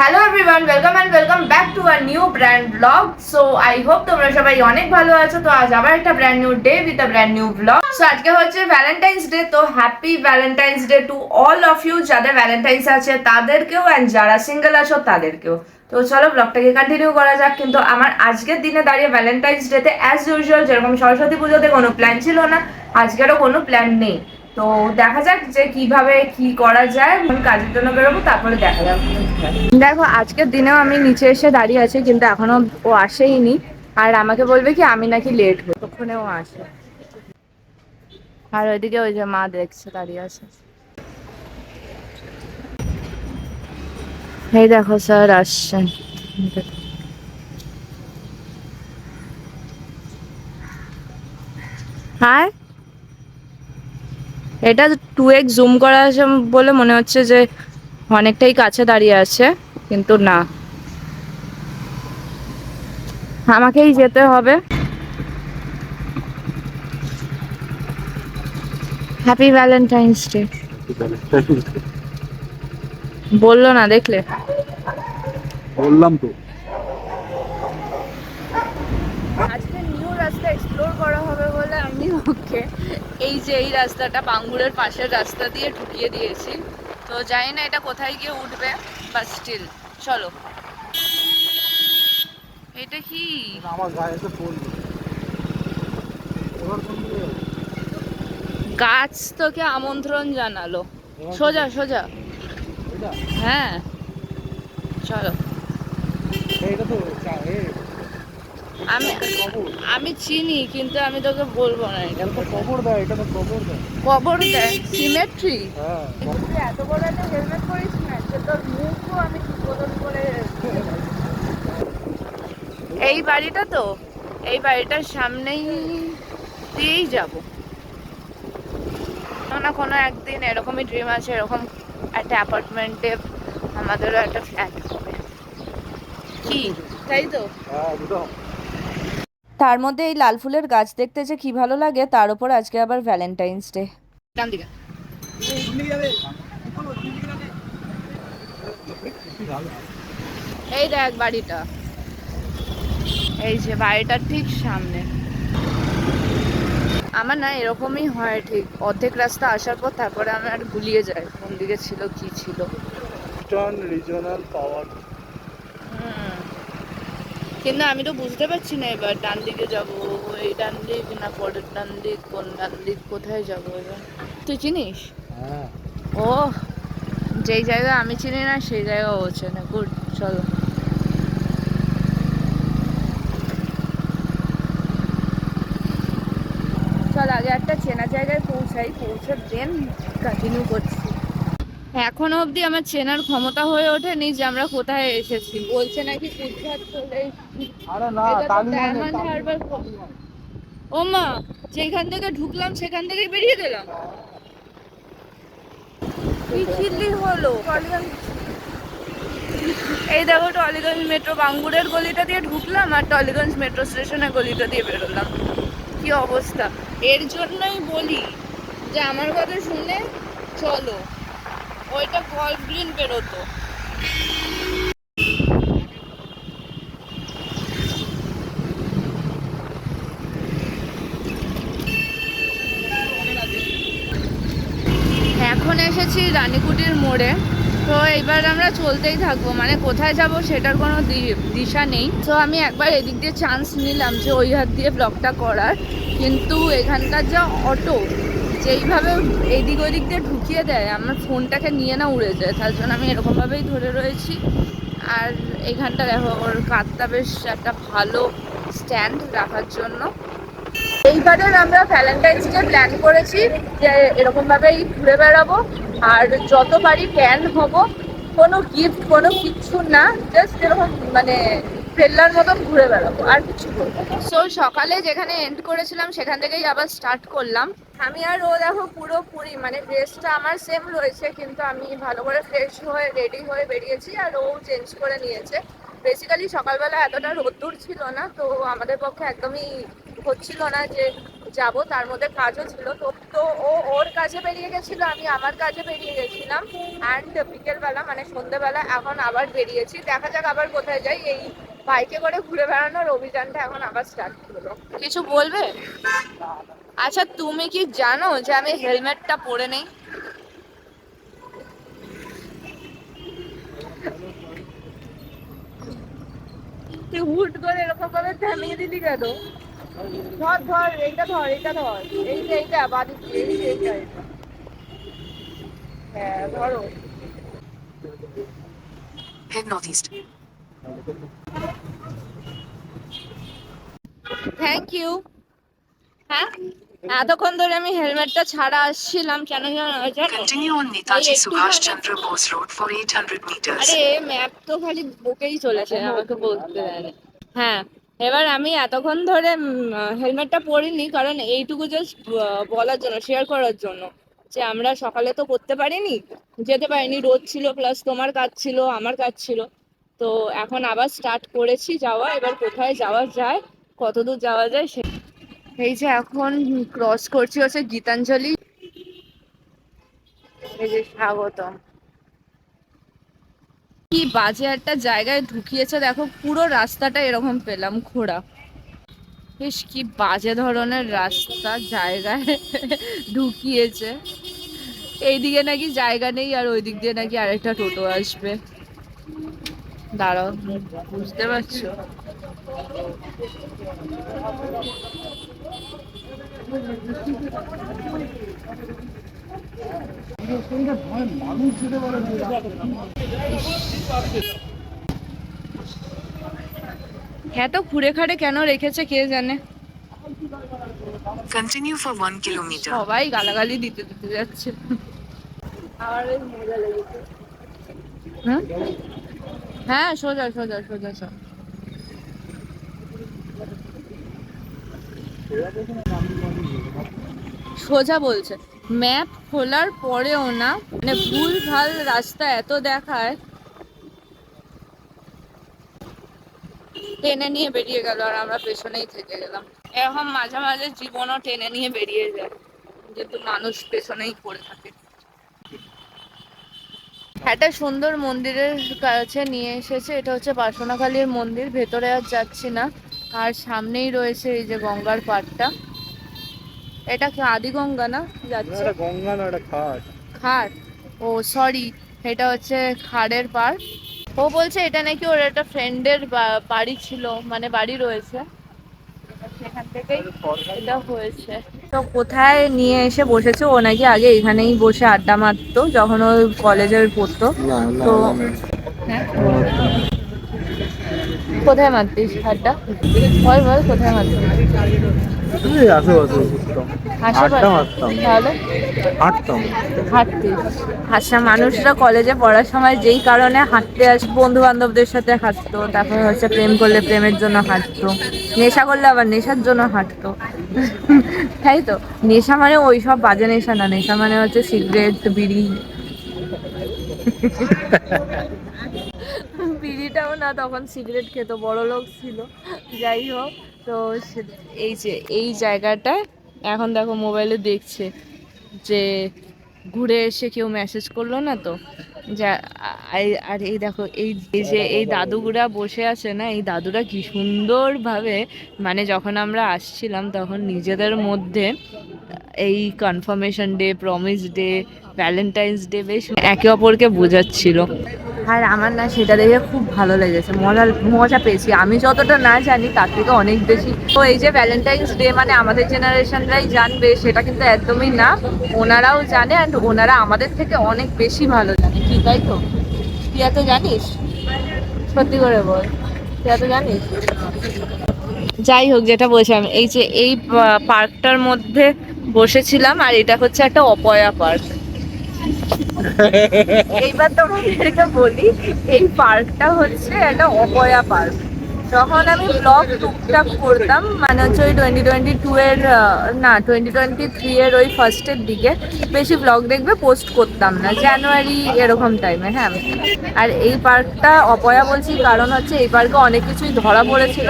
Hello everyone, welcome and welcome back to a new brand blog. So I hope তোমরা সবাই অনেক ভালো আছো। তো আজ আবার একটা brand new day with a brand new blog. So আজকে হচ্ছে ভ্যালেন্টাইন্স ডে। তো happy Valentine's day to all of you, যাদের ভ্যালেন্টাইন্স আছে তাদেরকেও অ্যান্ড যারা সিঙ্গেল আছো তাদেরকেও। তো চলো ব্লগটাকে কন্টিনিউ করা যাক। কিন্তু আমার আজকের দিনে দাঁড়িয়ে ভ্যালেন্টাইন্স ডেতে অ্যাজ ইউজুয়াল যেরকম সরস্বতী পুজোতে কোনো প্ল্যান ছিল না, আজকেরও কোনো প্ল্যান নেই। তো দেখা যাক যে কিভাবে কি করা যায়। কাজের জন্য বেরোবো, তারপরে দেখা যাক। দেখো আজকের দিনেও আমি নিচে এসে দাঁড়িয়ে আছি, কিন্তু এখনো ও আসেইনি। আর আমাকে বলবে কি আমি নাকি লেট হই, ততক্ষণে ও আসে। আর ওইদিকে ওই যে মা দেখছে দাঁড়িয়ে আছে। এই দেখো স্যার আসছেন। হ্যাঁ, এটা 2x জুম করা আছে বলে মনে হচ্ছে যে অনেকটাই কাছে দাঁড়িয়ে আছে, কিন্তু না, আমাকেই যেতে হবে। হ্যাপি ভ্যালেন্টাইন্স ডে বললো না, দেখলে? বললাম তো। আজকে নিউ রাস্তা এক্সপ্লোর করা হবে বলে আমি ওকে এই রাস্তাটা বাঙ্গুরের পাশের রাস্তা দিয়ে ঢুকিয়ে দিয়েছি। তো জানি না এটা কোথায় গিয়ে উঠবে, বাট স্টিল চলো। এটা কি? আমার গায়ে তো পড়লো। এবার কোন দিকে যাবো? গাছ তোকে আমন্ত্রণ জানালো। সোজা সোজা। এটা হ্যাঁ চলো। এটা তো আমি কবর। আমি চিনি, কিন্তু আমি তোকে বলবো না এটা এটা তো কোথায়। কবর দেয়, এটা তো কবর দেয়। কবর দেয়, সিমেট্রি। হ্যাঁ। তুই এত বড় একটা হেলমেট পরিস না, যে তোর মুখও আমি ঠিক বদল করে। এই বাড়িটা তো, এই বাড়িটার সামনেই দিয়েই যাব। কোনো না কোনো একদিন এরকমই ড্রিম আছে, এরকম একটা অ্যাপার্টমেন্টে আমাদেরও একটা ফ্ল্যাট হবে, কি তাই তো? হ্যাঁ একদম। তার মধ্যে এই লাল ফুলের গাছ দেখতে যে কি ভালো লাগে, তার উপর আজকে আবার ভ্যালেন্টাইন্স ডে। ডান দিকে। এই দেখ বাড়িটা, এই যে বাড়িটার ঠিক সামনে। আমার না এরকমই হয়, ঠিক অর্ধেক রাস্তা আসার পর তারপরে আমি আর গুলিয়ে যাই কোন দিকে ছিল কি ছিল। ইস্টার্ন রিজিওনাল পাওয়ার। হুম, কিন্তু আমি তো বুঝতে পারছি না এবার ডান দিকে যাবো, এই ডান দিক না পরের ডান দিক, কোন ডান দিক কোথায় যাবো এবার। তুই চিনিস? হ্যাঁ। ও, যেই জায়গা আমি চিনি না সেই জায়গা ও চেনে। গুড, চলো। চল আগে একটা চেনা জায়গায় পৌঁছাই, পৌঁছে দেন কন্টিনিউ করছি। এখনো অবধি আমার চেনার ক্ষমতা হয়ে ওঠেনি যে আমরা কোথায় এসেছি। বলছে নাকি কুচবিহার চলে এসেছি। আরে না, এটা তো টালিগঞ্জে ডায়মন্ড হারবার। ও মা, যেখান থেকে ঢুকলাম সেখান থেকেই বেরিয়ে গেলাম। কি চিল্লি হলো? এই দেখো টলিগঞ্জ মেট্রো, বাঙ্গুরের গলিটা দিয়ে ঢুকলাম আর টলিগঞ্জ মেট্রো স্টেশনের গলিটা দিয়ে বেরোলাম। কি অবস্থা! এর জন্যই বলি যে আমার কথা শুনে চলো, ওইটা গল্ফ গ্রিন বেরোতো। এখন এসেছি রানীকুটির মোড়ে। তো এইবার আমরা চলতেই থাকবো, মানে কোথায় যাব সেটার কোনো দিশা নেই। তো আমি একবার এদিক দিয়ে চান্স নিলাম যে ওই হাত দিয়ে ব্লগটা করার, কিন্তু এখানকার যা অটো যেইভাবে এদিক ওইদিক দিয়ে ঢুকিয়ে দেয়, আমার ফোনটাকে নিয়ে না উড়ে যায়, তার জন্য আমি এরকমভাবেই ধরে রয়েছি। আর এইখানটা দেখো ওর কাঁধটা বেশ একটা ভালো স্ট্যান্ড রাখার জন্য। এইবারে আমরা ভ্যালেন্টাইন্স ডে প্ল্যান করেছি যে এরকম ভাবেই ঘুরে বেড়াবো, আর যত পারি প্ল্যান হব, কোনো গিফট কোনো কিছু না, জাস্ট এরকম মানে ফেললার মতন ঘুরে বেড়াবো, আর কিছু করবো না। সো সকালে যেখানে এন্ড করেছিলাম সেখান থেকেই আবার স্টার্ট করলাম। আমি আর ও দেখো পুরোপুরি মানে ড্রেসটা আমার সেম রয়েছে, কিন্তু আমি ভালো করে ফ্রেশ হয়ে রেডি হয়ে বেরিয়েছি আর ও চেঞ্জ করে নিয়েছে। বেসিক্যালি সকালবেলা এতটা রোদ্দুর ছিল না, তো আমাদের পক্ষে একদমই হচ্ছিল না যে যাব, তার মধ্যে কাজও ছিল। তো তো ও ওর কাজে বেরিয়ে গেছিল, আমি আমার কাজে বেরিয়ে গেছিলাম। অ্যান্ড বিকেলবেলা মানে সন্ধ্যেবেলা এখন আবার বেরিয়েছি, দেখা যাক আবার কোথায় যাই। এই বাইকে করে ঘুরে বেড়ানোর অভিযানটা এখন আবার স্টার্ট হলো। কিছু বলবে? আচ্ছা তুমি কি জানো যে আমি হেলমেটটা পরে নেই? তুই হুট করে এরকম ভাবে থামিয়ে দিলি কেন? ধর ধর, এইটা ধর, এইটা ধর, এইটা বাদি, এইটা। হ্যাঁ ধরো। Head northeast. Thank you. হ্যাঁ, এতক্ষণ ধরে আমি হেলমেটটা ছাড়া আসছিলাম, কেন জানো? Continue on এই Netaji একটুখানি- Subhash Chandra Bose Road for 800 meters. আরে ম্যাপ তো খালি বকেই চলেছে, আমাকে বলতে দেয় না। হ্যাঁ, এবার আমি এতক্ষণ ধরে হেলমেটটা পরিনি, কারণ এইটুকু জাস্ট বলার জন্য, শেয়ার করার জন্য যে আমরা সকালে তো করতে পারিনি, যেতে পারিনি, রোদ ছিল, প্লাস তোমার কাজ ছিল, আমার কাজ ছিল। তো এখন আবার স্টার্ট করেছি যাওয়া, এবার কোথায় যাওয়া যায়, কতদূর যাওয়া যায় সে। এই যে এখন ক্রস করছি হচ্ছে গীতাঞ্জলি। এই যে স্বাগতম। কি বাজে একটা জায়গায় ঢুকিয়েছে দেখো, পুরো রাস্তাটা এরকম পেলাম খোঁড়া। বেশ কি বাজে ধরনের রাস্তা জায়গায় ঢুকিয়েছে। এইদিকে নাকি জায়গা নেই, আর ওই দিক দিয়ে নাকি আরেকটা টোটো আসবে। দাঁড়াও, বুঝতে পারছো? হ্যাঁ, তো ঘুরে খাড়ে কেন রেখেছে কে জানে। Continue for 1 kilometer. সবাই গালাগালি দিতে দিতে যাচ্ছে। আমার বেশ মজা লেগেছে। হ্যাঁ হ্যাঁ, সোজা সোজা সোজা সোজা। সোজা বলছে, ম্যাপ খোলার পরেও না, মানে ভুল ভাল রাস্তা এত দেখায়। টেনে নিয়ে বেরিয়ে গেল আর আমরা পেছনেই থেকে গেলাম। এরকম মাঝে মাঝে জীবনও টেনে নিয়ে বেরিয়ে যায়, যেহেতু মানুষ পেছনেই পড়ে থাকে। একটা সুন্দর মন্দিরের কাছে নিয়ে এসেছে, এটা হচ্ছে বাসনাখালীর মন্দির। ভেতরে আর যাচ্ছি না, আর সামনেই রয়েছে এই যে গঙ্গার পাড়টা। এটা কি আদিগঙ্গা না? যাচ্ছে এটা গঙ্গা না, এটা খাট। খাড়, ও সরি, এটা হচ্ছে খাড়ের পাড়। ও বলছে এটা নাকি ওর একটা ফ্রেন্ডের বাড়ি ছিল, মানে বাড়ি রয়েছে, সেখান থেকেই এটা হয়েছে। তো কোথায় নিয়ে এসে বসেছে, ও নাকি আগে এখানেই বসে আড্ডা মারতো যখন ও কলেজে পড়তো। তো হ্যাঁ, কোথায় মারতিস আড্ডা? বল বল, কোথায় মারতিস? এই আশেপাশে ঘুরতাম, আড্ডা মারতাম, তাহলে হাঁটতাম। হাঁটতিস? আচ্ছা, মানুষরা কলেজে পড়ার সময় যেই কারণে হাঁটতে আসে, বন্ধু বান্ধবদের সাথে হাঁটতো, তারপর হচ্ছে প্রেম করলে প্রেমের জন্য হাঁটতো, নেশা করলে আবার নেশার জন্য হাঁটতো, তাই তো? নেশা মানে ওই সব বাজে নেশা না, নেশা মানে হচ্ছে সিগারেট, বিড়ি। বিড়িটাও না, তখন সিগারেট খেত, বড় লোক ছিল। যাই হোক, তো এই যে এই জায়গাটা এখন দেখো মোবাইলে দেখছে যে ঘুরে এসে কেউ মেসেজ করলো না তো, যা আর এই দেখো এই যে এই দাদুগুরা বসে আছে না, এই দাদুরা কি সুন্দরভাবে, মানে যখন আমরা আসছিলাম তখন নিজেদের মধ্যে এই confirmation day, promise day, Valentine's day বেশ একে অপরকে বোঝাচ্ছিল। আর আমার না সেটা দেখে খুব ভালো লেগেছে, মজা পেয়েছি। আমি যতটা না জানি তার থেকে অনেক বেশি। তো এই যে ভ্যালেন্টাইন্স ডে মানে আমাদের জেনারেশনরাই জানবে সেটা কিন্তু একদমই না, ওনারাও জানে, অ্যান্ড ওনারা আমাদের থেকে অনেক বেশি ভালো জানে। কি তাই তো? তুই এত জানিস? সত্যি করে বল, তুই এত জানিস? যাই হোক, যেটা বলছিলাম, এই যে এই পার্কটার মধ্যে বসেছিলাম, আর এটা হচ্ছে একটা অপয়া পার্ক। এইবার তোমাদেরকে বলি, এই পার্কটা হচ্ছে একটা অপয়া পার্ক। তখন আমি ব্লগ টুকটাক করতাম, মানে হচ্ছে ওই 2022 এর না 2023 এর ওই ফার্স্টের দিকে বেশি ব্লগ দেখবে পোস্ট করতাম না, জানুয়ারি এরকম টাইমে। হ্যাঁ, আর এই পার্কটা অপয়া বলছি কারণ হচ্ছে এই পার্কে অনেক কিছুই ধরা পড়েছিল।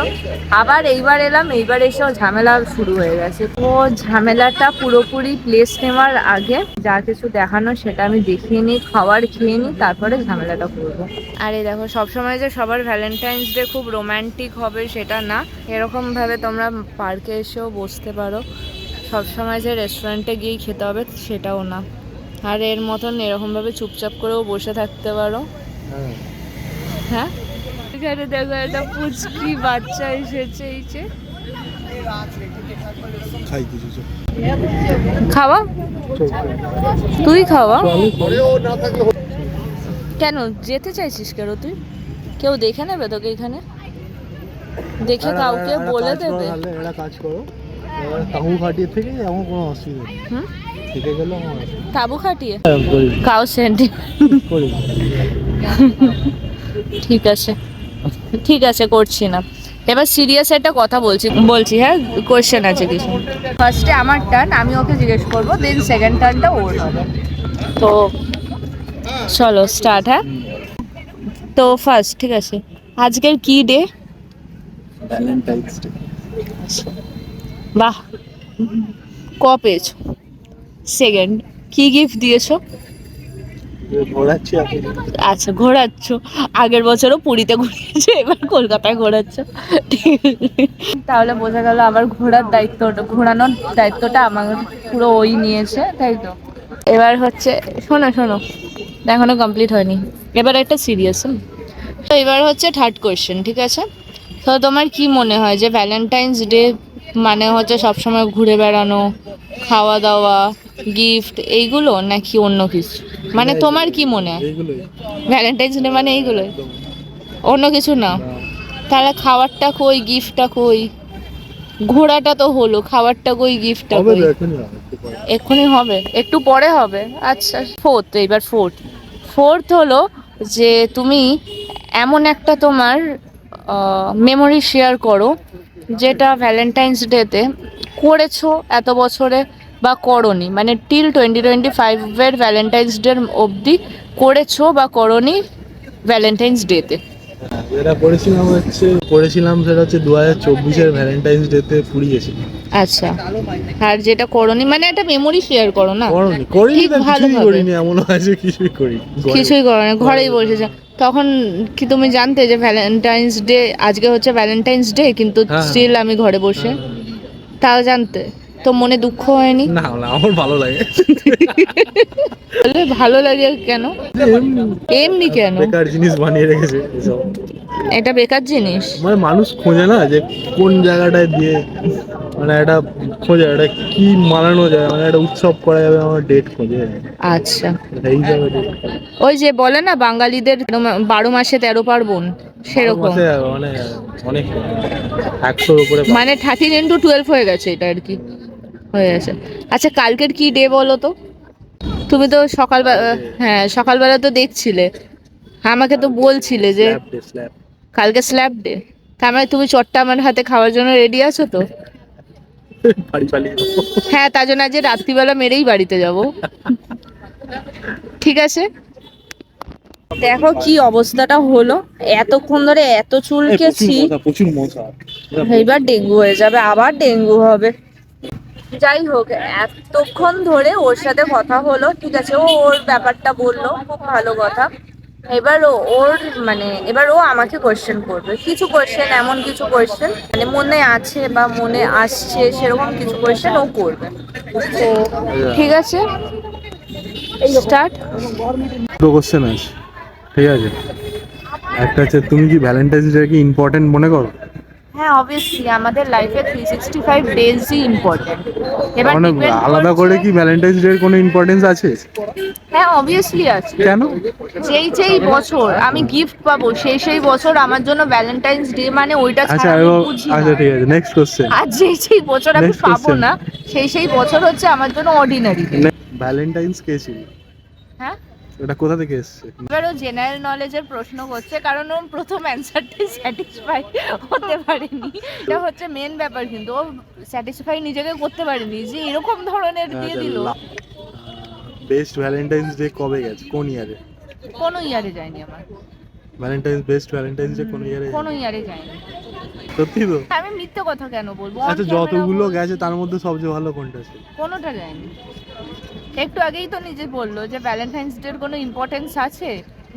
আবার এইবার এলাম, এইবার এসেও ঝামেলা শুরু হয়ে গেছে। তো ঝামেলাটা পুরোপুরি প্লেস নেওয়ার আগে যা কিছু দেখানো সেটা আমি দেখিয়ে নিই, খাবার খেয়ে নিই, তারপরে ঝামেলাটা করবো। আর এই দেখো, সবসময় যে সবার ভ্যালেন্টাইন্স ডে খুব রোম্যান্টিক হবে সেটা না, এরকমভাবে তোমরা পার্কে এসেও বসতে পারো। সবসময় যে রেস্টুরেন্টে গিয়েই খেতে হবে সেটাও না, আর এর মতন এরকমভাবে চুপচাপ করেও বসে থাকতে পারো। হ্যাঁ, এখানে দেখো একটা পুচকি বাচ্চা এসেছে, এই যে খাই কিছু চল। খাওয়া, তুই খাওয়া। কেন যেতে চাইছিস কেন তুই? কেউ দেখে নেবে তোকে এখানে? দেখে কাউকে বলে দেবে? একটা কাজ করো, তাহু খাটিয়ে থেকে এমন কোনো অসুবিধা নেই। হুম, থেকে গেলে আমার তাবু খাটিয়ে কাউ সেন্টি। করি। ঠিক আছে, ঠিক আছে, করছি না। এবার সিরিয়াস একটা কথা বলছি। হ্যাঁ, কোয়েশ্চেন আছে কিছু। ফার্স্টে আমার টার্ন, আমি ওকে জিজ্ঞেস করবো, দেন সেকেন্ড টার্নটা ওর হবে। তো চলো স্টার্ট। হ্যাঁ, তো ফার্স্ট, ঠিক আছে, আজকের কি ডে? Valentine's day. বাহ, ক পেয়েছো? সেকেন্ড, কি গিফট দিয়েছো? ঘোরাচ্ছি আপনি। আচ্ছা, ঘোরাচ্ছ। আগের বছরও পুরীতে ঘুরিয়েছো, এবার কলকাতায় ঘোরাচ্ছ। ঠিক আছে, তাহলে বোঝা গেল আবার ঘোরানোর দায়িত্বটা আমার পুরো ওই নিয়েছে, তাই তো? এবার হচ্ছে, শোনো, এখনো কমপ্লিট হয়নি, এবার একটা সিরিয়াস। তো এবার হচ্ছে থার্ড কোয়েশ্চেন, ঠিক আছে? তো তোমার কি মনে হয় যে ভ্যালেন্টাইন্স ডে মানে হচ্ছে সবসময় ঘুরে বেড়ানো, খাওয়া দাওয়া, গিফট, এইগুলো নাকি অন্য কিছু? মানে তোমার কি মনে হয় এইগুলোই ভ্যালেন্টাইন্স ডে মানে এইগুলোই, অন্য কিছু না? তাহলে খাবারটা কই, গিফটটা কই? ঘোরাটা তো হলো, খাবারটা কই, গিফটটা হবে কই? তো এখনই হবে, একটু পরে। এক্ষুনি হবে, একটু পরে হবে। আচ্ছা, ফোর্থ হলো যে তুমি এমন একটা তোমার মেমোরি শেয়ার করো যেটা ভ্যালেন্টাইন্স ডেতে করেছো এত বছরে বা করনি, মানে টিল 2025 ভ্যালেন্টাইন্স ডে অবধি করেছো বা করনি ভ্যালেন্টাইন্স ডেতে। যেটা করেছিলাম সেটা হচ্ছে 2024-এর ভ্যালেন্টাইন্স ডেতে পুরী গেছিলাম। আচ্ছা, আর যেটা করনি মানে একটা মেমোরি শেয়ার করো না। করিনি, ঠিক, তো কিছুই ভালোভাবে। করিনি, এমন আছে কিছুই করি কিছুই করনি, ঘরেই বসেছে। তখন কি তুমি জানতে যে ভ্যালেন্টাইন্স ডে আজকে হচ্ছে ভ্যালেন্টাইন্স ডে, কিন্তু হ্যাঁ। স্টিল আমি ঘরে বসে? তাও জানতে তো মনে দুঃখ হয়নি? না না, আমার ভালো লাগে। বলে ভালো লাগে কেন? এমনি কেন? বেকার জিনিস বানিয়ে রেখেছে এসব। এটা বেকার জিনিস? মানে মানুষ খোঁজে না যে কোন জায়গাটায় দিয়ে, মানে একটা খোঁজে একটা কি মানানো যায়, মানে একটা উৎসব করা যাবে, আমার ডেট খোঁজে। আচ্ছা, এই হিসাবে date খোঁজে। ওই যে বলে না বাঙালিদের 12 মাসে 13 পার্বণ, সেরকম। মাসে মানে অনেক 100-র উপরে। মানে 13 × 12 হয়ে গেছে এটা আর কি, হয়ে গেছে। আচ্ছা, কালকের কি ডে বলো তো? তুমি তো সকালবেলা তো দেখছিলে, আমাকে তো বলছিলে যে স্ল্যাব কালকে স্ল্যাব ডে। তার মানে তুমি চটটা আমার হাতে খাওয়ার জন্য রেডি আছো তো? বাড়ি পালিয়ে যাবো। হ্যাঁ, তার জন্য আজ রাত্রিবেলা মেরেই বাড়িতে যাব। ঠিক আছে, দেখো কি অবস্থাটা হলো, এতক্ষণ ধরে এত চুলকেছি, প্রচুর মশা। এইবার ডেঙ্গু হয়ে যাবে, আবার ডেঙ্গু হবে। যাই হোক, এতক্ষণ ধরে ওর সাথে কথা হলো, ঠিক আছে, ওর ব্যাপারটা বললো, খুব ভালো কথা। এবার ও আমাকে কোয়েশ্চেন করবে, কিছু কোয়েশ্চেন, এমন কিছু কোয়েশ্চেন মানে মনে আছে বা মনে আসছে সেরকম কিছু কোয়েশ্চেন ও করবে। তো ঠিক আছে, স্টার্ট। দুটো কোশ্চেন আছে, ঠিক আছে? একটা হচ্ছে, তুমি কি ভ্যালেন্টাইন্স ডে কি ইম্পর্টেন্ট মনে করো? হ্যাঁ, অবভিয়াসলি আমাদের লাইফে 365 ডেজই ইম্পর্টেন্ট। এবার মানে depend আলাদা করে করছে- কি ভ্যালেন্টাইন্স ডে এর কোনো ইম্পর্টেন্স আছে? হ্যাঁ, অবভিয়াসলি আছে। কেন? যেই বছর আমি গিফট পাবো সেই বছর আমার জন্য ভ্যালেন্টাইন্স ডে মানে ওইটা আচ্ছা ছাড়া আমি বুঝি না। আচ্ছা, ঠিক আছে, নেক্সট কোশ্চেন। আর যেই বছর আমি Next পাবো question. না সেই বছর হচ্ছে আমার জন্য অর্ডিনারি ডে। ভ্যালেন্টাইন্স কে ছিল? হ্যাঁ, এটা কোথা থেকে এসছে? এবার ও জেনারেল নলেজের প্রশ্ন করছে, কারণ ও প্রথম অ্যান্সারটাই স্যাটিসফাই হতে পারেনি। এটা হচ্ছে মেন ব্যাপার, কিন্তু ও স্যাটিসফাই নিজেকে করতে পারেনি যে এরকম ধরনের দিয়ে দিল। বেস্ট ভ্যালেন্টাইন্স ডে কবে গেছে, কোন ইয়ারে? কোনো ইয়ারে যায়নি আমার, বেস্ট ভ্যালেন্টাইন্স ডে কোন ইয়ারে? কোনো ইয়ারে যায়নি। সত্যি তো? আমি মিথ্যে কথা কেন বলবো? আচ্ছা, যতগুলো গেছে তার মধ্যে সবচেয়ে ভালো কোনটা ছিল? কোনোটা যায়নি। একটু আগেই তো নিজে বললো যে ভ্যালেন্টাইন্স ডের কোনো ইম্পর্টেন্স আছে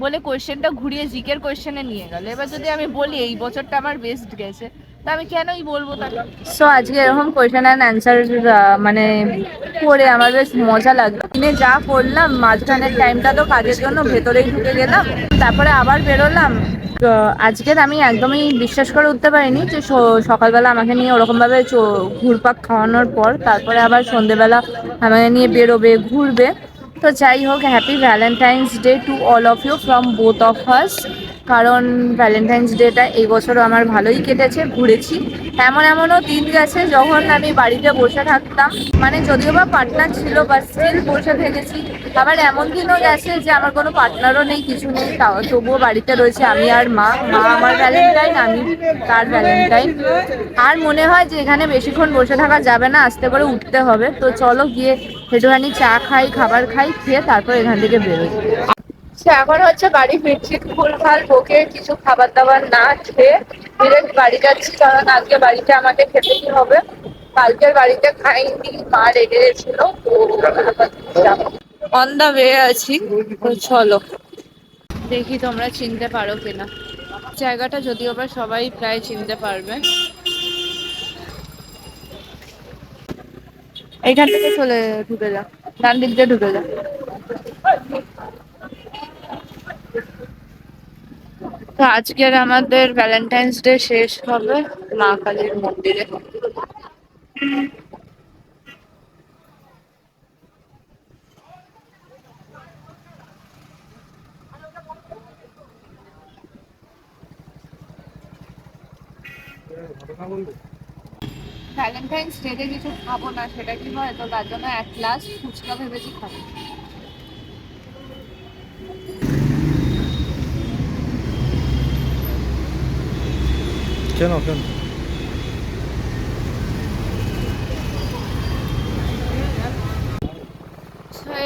বলে কোয়েশ্চেনটা ঘুরিয়ে জিকের কোয়েশ্চেনে নিয়ে গেল। এবার যদি আমি বলি এই বছরটা আমার বেস্ট গেছে, তা আমি কেনই বলবো তাকে? সো আজকে এরকম কোয়েশ্চেন অ্যান্ড অ্যান্সার মানে করে আমার বেশ মজা লাগলো। দিনে যা করলাম, মাঝখানের টাইমটা তো কাজের জন্য ভেতরেই ঢুকে গেলাম, তারপরে আবার বেরোলাম। আজকের আমি একদমই বিশ্বাস করে উঠতে পারিনি যে সকালবেলা আমাকে নিয়ে ওরকমভাবে ঘুরপাক খাওয়ানোর পর তারপরে আবার সন্ধেবেলা আমাকে নিয়ে বেরোবে, ঘুরবে। তো যাই হোক, happy Valentine's day to all of you from both of us. কারণ ভ্যালেন্টাইন্স ডেটা এই বছরও আমার ভালোই কেটেছে, ঘুরেছি। এমনও দিন গেছে যখন আমি বাড়িতে বসে থাকতাম, মানে যদিও বা পার্টনার ছিল বা স্টিল বসে থেকেছি। আবার এমন দিনও গেছে যে আমার কোনো পার্টনারও নেই, কিছু নেই, তাও তবুও বাড়িতে রয়েছে আমি আর মা আমার ভ্যালেন্টাইন, আমি তার ভ্যালেন্টাইন। আর মনে হয় যে এখানে বেশিক্ষণ বসে থাকা যাবে না, আস্তে করে উঠতে হবে। তো চলো গিয়ে একটুখানি চা খাই, খাবার খাই, খেয়ে তারপর এখান থেকে বেরোই। এখন হচ্ছে বাড়ি ফিরছি, ফুলফাল বকে কিছু খাবার দাবার না খেয়ে ডিরেক্ট বাড়ি যাচ্ছি, কারণ আজকে বাড়িতে আমাকে খেতেই হবে। কালকের বাড়িতে খাইনি, মা রেগে গেছিল। অন দা ওয়ে আছি, তো চলো দেখি তোমরা চিনতে পারো কিনা। জায়গাটা যদিও বা সবাই প্রায় চিনতে পারবে। এইখান থেকে চলে ঢুকে যা, ডান দিক দিয়ে ঢুকে যা। তো আজকের আমাদের ভ্যালেন্টাইন্স ডে শেষ হবে মা কালীর মন্দিরে। ভ্যালেন্টাইন্স ডেতে কিছু খাবো না, সেটা কি হয়? তো তার জন্য এক গ্লাস ফুচকা ভেবেছি খাবো। কেন কেন?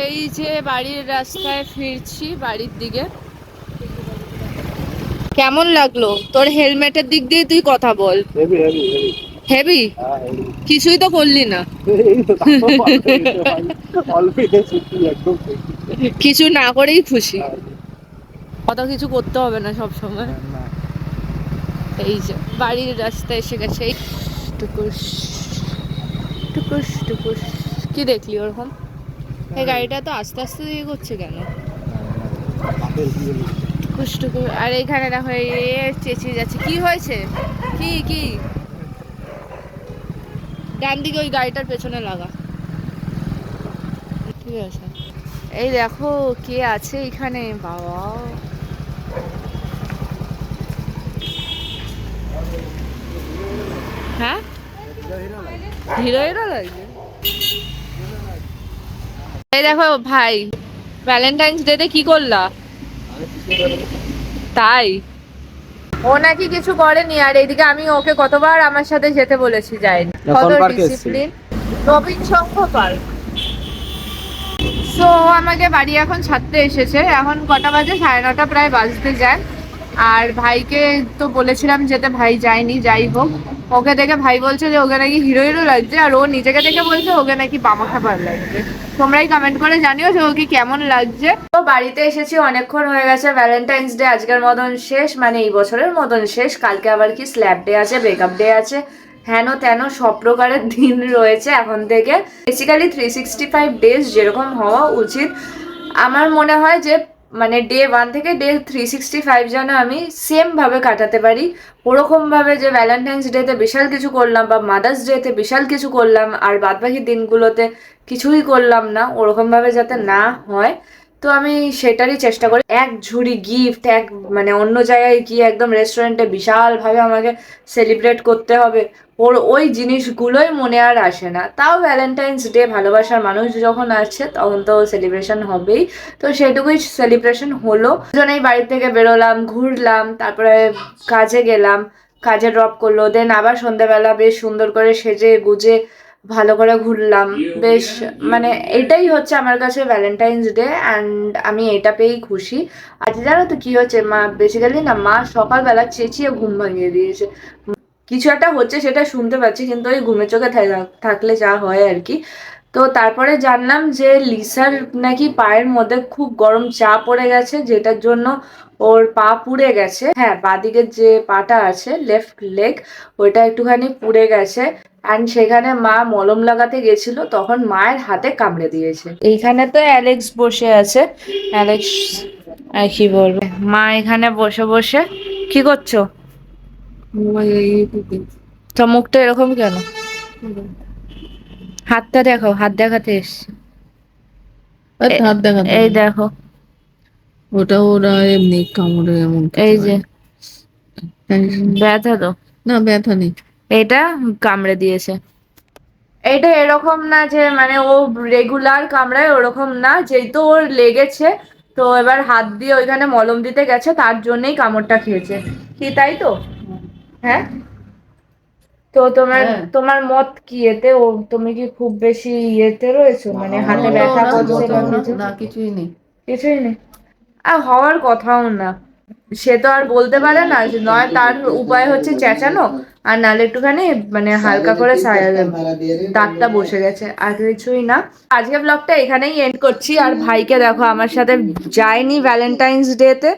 এই যে বাড়ির রাস্তায় ফিরছি বাড়ির দিকে। কেমন লাগলো? তোর হেলমেটের দিক দিয়ে তুই কথা বল। Heavy heavy heavy. হেভি? কিছুই তো করলি না। কিছু না করেই খুশি। কত কিছু করতে হবে না সব সময়। এই যে বাড়ির রাস্তায় এসে গেছে। টুকুস টুকুস টুকুস। কি দেখলি ওরকম? এই গাড়িটা তো আস্তে আস্তে দিয়ে করছে কেন? টুকুস টুকুস। আর এইখানে দেখো চেঁচিয়ে যাচ্ছে। কি হয়েছে? কি কি? ডান দিকে ওই গাড়িটার পেছনে লাগা। ঠিক আছে। এই দেখো কে আছে এখানে, বাবা। হ্যাঁ, হিরো হিরো লাগছে। এই দেখো ভাই, ভ্যালেন্টাইন্স ডে তে কি করলা? তাই ও নাকি কিছু করেনি, আর এইদিকে আমি ওকে কতবার আমার সাথে যেতে বলেছি, যায়নি। কত ডিসিপ্লিন। রবীন সংঘ পার্ক। সো আমাকে বাড়ি এখন ছাড়তে এসেছে। এখন কটা বাজে? 9:30 প্রায় বাজতে যায়। আর ভাইকে তো বলেছিলাম যেতে, ভাই যায়নি। যাই হোক, ওকে দেখে ভাই বলছে যে ওকে নাকি হিরো হিরো লাগছে, আর ও নিজেকে দেখে বলছে ওকে নাকি বামা খাবার লাগছে। তোমরাই কমেন্ট করে জানিও যে ওকে কেমন লাগছে। তো বাড়িতে এসেছি, অনেকক্ষণ হয়ে গেছে। ভ্যালেন্টাইন্স ডে আজকের মতন শেষ, মানে এই বছরের মতন শেষ। কালকে আবার কি স্ল্যাব ডে আছে, ব্রেকআপ ডে আছে, হেন তেন সব প্রকারের দিন রয়েছে এখন থেকে। বেসিক্যালি 365 ডেজ যেরকম হওয়া উচিত। আমার মনে হয় যে মানে ডে 1 থেকে ডে 365 যেন আমি সেমভাবে কাটাতে পারি। ওরকমভাবে যে ভ্যালেন্টাইন্স ডেতে বিশাল কিছু করলাম বা মাদার্স ডেতে বিশাল কিছু করলাম আর বাদবাকি দিনগুলোতে কিছুই করলাম না, ওরকমভাবে যাতে না হয়। তো আমি সেটারই চেষ্টা করি, এক ঝুড়ি গিফট এক মানে অন্য জায়গায় গিয়ে একদম রেস্টুরেন্টে বিশালভাবে আমাকে সেলিব্রেট করতে হবে, ওর ওই জিনিসগুলোই মনে আর আসে না। তাও ভ্যালেন্টাইন্স ডে ভালোবাসার মানুষ যখন আছে তখন তো সেলিব্রেশন হবেই। তো সেটুকুই সেলিব্রেশন হলো, দুজনেই বাড়ি থেকে বেরোলাম, ঘুরলাম, তারপরে কাজে গেলাম, কাজে ড্রপ করলো, দেন আবার সন্ধ্যাবেলা বেশ সুন্দর করে সেজে গুজে ভালো করে ঘুরলাম। বেশ মানে এটাই হচ্ছে আমার কাছে ভ্যালেন্টাইন্স ডে, অ্যান্ড আমি এটা পেয়েই খুশি। আজ জানো তো কি হচ্ছে, মা বেসিক্যালি না মা সকালবেলা চেঁচিয়ে ঘুম ভাঙিয়ে দিয়েছে, কিছু একটা হচ্ছে সেটা শুনতে পাচ্ছি, কিন্তু ওই ঘুমের চোখে থাকলে যা হয় আর কি। তো তারপরে জানলাম যে লিসার নাকি পায়ের মধ্যে খুব গরম চাপ পড়ে গেছে, যেটার জন্য ওর পা পুড়ে গেছে। হ্যাঁ, বাঁদিকের যে পাটা আছে, লেফট লেগ, ওইটা একটুখানি পুড়ে গেছে। অ্যান্ড সেখানে মা মলম লাগাতে গেছিল, তখন মায়ের হাতে কামড়ে দিয়েছে। এইখানে তো অ্যালেক্স বসে আছে, অ্যালেক্স আর কি বলবো, মা এখানে বসে বসে কি করছো? তো মুখটা এরকম কেন? হাতটা দেখো, হাত দেখাতে এসছি। হাত দেখা এই দেখো, ওটা ওরা এমনি কামড়ে এমন এই যে ব্যথা তো, না ব্যথা নেই। এটা কামড়ে দিয়েছে। এটা এরকম না যে মানে ও রেগুলার কামড়ায়, ওরকম না, যেহেতু ওর লেগেছে তো এবার হাত দিয়ে ওইখানে মলম দিতে গেছে, তার জন্যই কামড়টা খেয়েছে কি, তাই তো? হ্যাঁ, তো তোমার হ্যাঁ। তোমার মত কি এতে? ও তুমি কি খুব বেশি ইয়েতে রয়েছো, মানে হাতে ব্যথা করছে বা কিছু? না কিছুই নেই। কিছুই নেই, আর হওয়ার কথাও না। সে তো আর বলতে পারে না, যে নয় তার উপায় হচ্ছে চেঁচানো, আর নাহলে একটুখানি মানে হালকা করে দাঁতটা বসে গেছে, আর কিছুই না। আজকে ব্লগটা এখানেই এন্ড করছি। আর ভাইকে দেখো আমার সাথে যায়নি ভ্যালেন্টাইন্স ডেতে,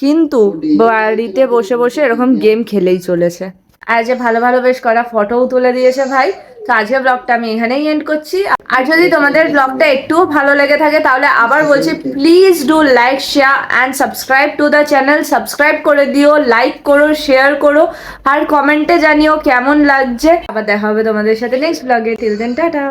কিন্তু বাড়িতে বসে বসে এরকম গেম খেলেই চলেছে। আর যে ভালো ভালো বেশ করা ফটোও তুলে দিয়েছে ভাই। তো আজকে ব্লগটা আমি এখানেই এন্ড করছি। আর যদি তোমাদের ব্লগটা একটু ভালো লেগে থাকে তাহলে আবার বলছি, please do like, share and subscribe to the channel. Subscribe করে দিও, লাইক করো, শেয়ার করো, আর কমেন্টে জানিও কেমন লাগছে। আবার দেখা হবে তোমাদের সাথে নেক্সট ব্লগে। Till then tata.